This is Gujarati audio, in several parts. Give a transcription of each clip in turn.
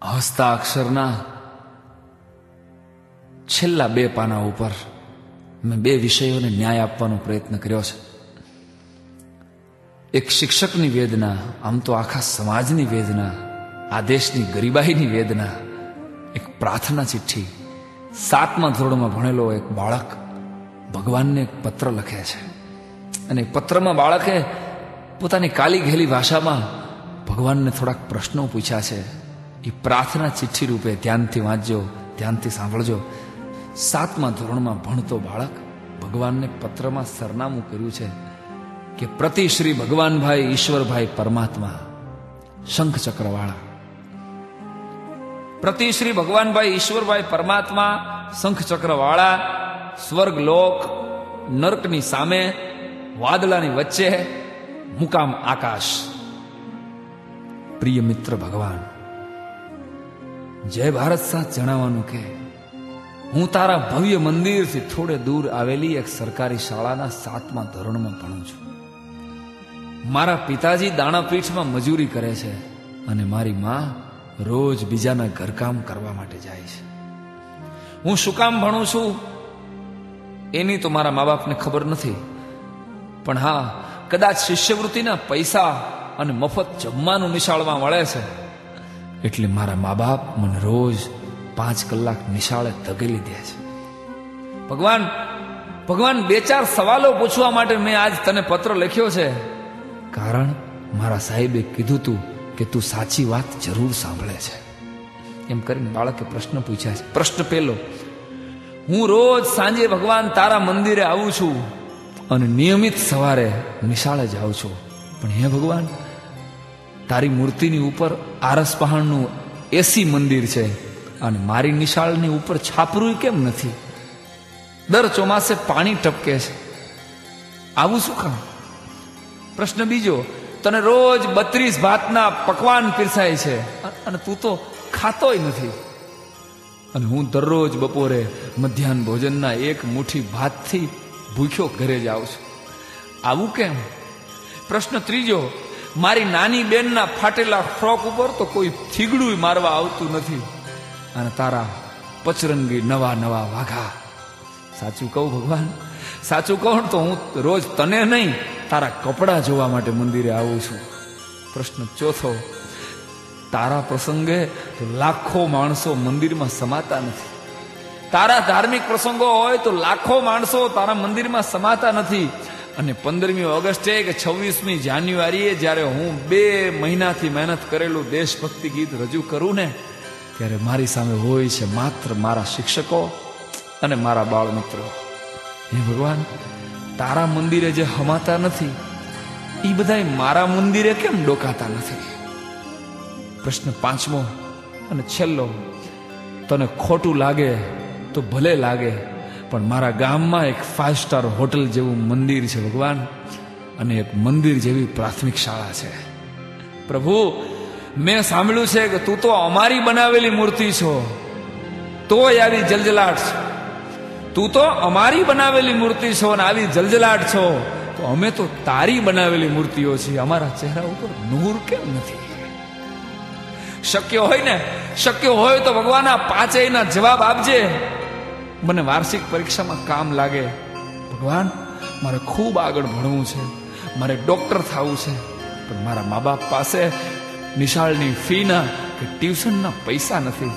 હસ્તાક્ષરના છેલ્લા 2 પાના ઉપર મેં 2 વિષયોને ન્યાય આપવાનો પ્રયત્ન કર્યો છે. એક શિક્ષકની વેદના, આમ તો આખા સમાજની વેદના, આ દેશની ગરીબાઈની વેદના. એક પ્રાર્થના ચિઠ્ઠી. 7મા ધોરણમાં ભણેલો એક બાળક ભગવાનને એક પત્ર લખે છે અને પત્રમાં બાળકે પોતાની કાલી ઘેલી ભાષામાં ભગવાનને થોડાક પ્રશ્નો પૂછ્યા છે. એ પ્રાર્થના ચિઠ્ઠી રૂપે ધ્યાનથી વાંચજો, ધ્યાનથી સાંભળજો. 7મા ધોરણમાં ભણતો બાળક ભગવાનને પત્રમાં સરનામું કર્યું છે કે પ્રતિ શ્રી ભગવાનભાઈ ઈશ્વરભાઈ પરમાત્મા, શંખ ચક્રવાળા. પ્રતિ શ્રી ભગવાનભાઈ ઈશ્વરભાઈ પરમાત્મા, શંખ ચક્રવાળા, સ્વર્ગ લોક, નર્કની સામે, વાદળાની વચ્ચે, મુકામ આકાશ. પ્રિય મિત્ર ભગવાન, જય ભારત સાથ જણાવવાનું કે હું તારા ભવ્ય મંદિરથી થોડે દૂર આવેલી એક સરકારી શાળાના 7મા ધોરણમાં ભણું છું. મારા પિતાજી દાણાપીઠમાં મજૂરી કરે છે અને મારી માં રોજ બીજાના ઘરકામ કરવા માટે જાય છે. હું શું કામ ભણું છું એની તો મારા મા બાપને ખબર નથી, પણ હા, કદાચ શિષ્યવૃત્તિના પૈસા અને મફત જમવાનું નિશાળમાં મળે છે એટલે મારા મા બાપ મને રોજ 5 કલાક નિશાળે ધકેલી દે છે. ભગવાન, 2-4 સવાલો પૂછવા માટે મેં આજ તને પત્ર લખ્યો છે, કારણ મારા સાહેબે કીધું તું કે તું સાચી વાત જરૂર સાંભળે છે. એમ કરીને બાળકે પ્રશ્ન પૂછ્યા છે. પ્રશ્ન પહેલો: હું રોજ સાંજે ભગવાન તારા મંદિરે આવું છું અને નિયમિત સવારે નિશાળે જાઉં છું, પણ હે ભગવાન, તારી મૂર્તિની ઉપર આરસ પહાણનું એસી મંદિર છે અને મારી નિશાળની ઉપર છાપરું કેમ નથી? દર ચોમાસે પાણી ટપકે છે, આવું શું કામ? પ્રશ્ન બીજો: તને રોજ 32 ભાતના પકવાન પીરસાય છે અને તું તો ખાતોય નથી, અને હું દરરોજ બપોરે મધ્યાહન ભોજનના 1 મુઠ્ઠી ભાતથી ભૂખ્યો ઘરે જાઉં છું, આવું કેમ? પ્રશ્ન ત્રીજો: મારી નાની બેનના ફાટેલા ફ્રોક ઉપર તો કોઈ થીગડું મારવા આવતું નથી અને તારા પચરંગી નવા નવા વાઘા. સાચું કહું ભગવાન, સાચું કહું તો હું રોજ તને નહીં, તારા કપડાં જોવા માટે મંદિરે આવું છું. પ્રશ્ન ચોથો: તારા પ્રસંગે તો લાખો માણસો મંદિરમાં સમાતા નથી. તારા ધાર્મિક પ્રસંગો હોય તો લાખો માણસો તારા મંદિરમાં સમાતા નથી. અને 15મી ઓગસ્ટે કે 26મી જાન્યુઆરીએ જ્યારે હું 2 મહિનાથી મહેનત કરેલું દેશભક્તિ ગીત રજૂ કરું ને, ત્યારે મારી સામે હોય છે માત્ર મારા શિક્ષકો અને મારા બાળ મિત્રો. હે ભગવાન, તારા મંદિરે જે હમાતા નથી એ બધાય મારા મંદિરે કેમ ડોકાતા નથી? પ્રશ્ન 5મો અને છેલ્લો: તને ખોટું લાગે તો ભલે લાગે, પણ મારા ગામમાં એક 5 સ્ટાર હોટલ જેવું મંદિર છે ભગવાન, અને એક મંદિર જેવી પ્રાથમિક શાળા છે. પ્રભુ, મેં સાંભળ્યું છે કે તું તો અમારી બનાવેલી મૂર્તિ છો, તોય આવી જલજલાટ છે. તું તો અમારી બનાવેલી મૂર્તિ છો અને આવી જલજલાટ છો, તો અમે તો તારી બનાવેલી મૂર્તિઓ છીએ, અમારા ચહેરા ઉપર નૂર કેમ નથી? શક્ય હોય તો ભગવાન આ 5 જવાબ આપજે, મને વાર્ષિક પરીક્ષામાં કામ લાગે. ભગવાન, મારે ખૂબ આગળ ભણવું છે, મારે ડોક્ટર થવું છે, પણ મારા મા બાપ પાસે નિશાળની ફીના કે ટ્યુશનના પૈસા નથી.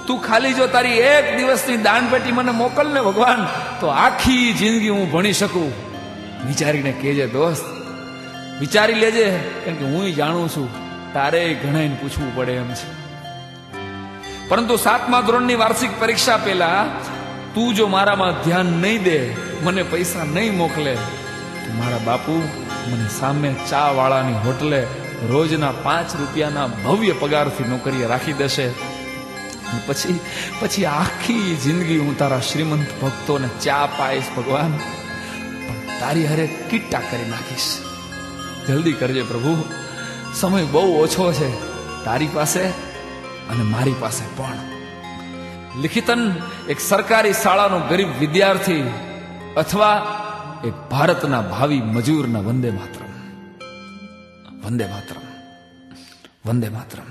તું ખાલી જો તારી 1 દિવસની દાનપેટી મને મોકલ ને ભગવાન, તો આખી જિંદગી હું ભણી શકું. વિચારીને કહેજે દોસ્ત, વિચારી લેજે, કેમ કે હું જાણું છું તારે ઘણાને પૂછવું પડે એમ છે. પરંતુ 7મા ધોરણની વાર્ષિક પરીક્ષા પહેલા તું જો મારામાં ધ્યાન નહીં દે, મને પૈસા નહીં મોકલે, તો મારા બાપુ મને સામે ચા વાળાની હોટલે રોજના 5 રૂપિયાના ભવ્ય પગારથી નોકરીએ રાખી દેશે. પછી આખી જિંદગી હું તારા શ્રીમંત ભક્તોને ચા પાઈશ ભગવાન, પણ તારી હારે કીટા કરી નાખીશ. જલ્દી કરજે પ્રભુ, સમય બહુ ઓછો છે તારી પાસે અને મારી પાસે પણ. લિખિતન એક સરકારી શાળાનો ગરીબ વિદ્યાર્થી અથવા એક ભારતના ભાવિ મજૂરના વંદે માતરમ, વંદે માતરમ, વંદે માતરમ.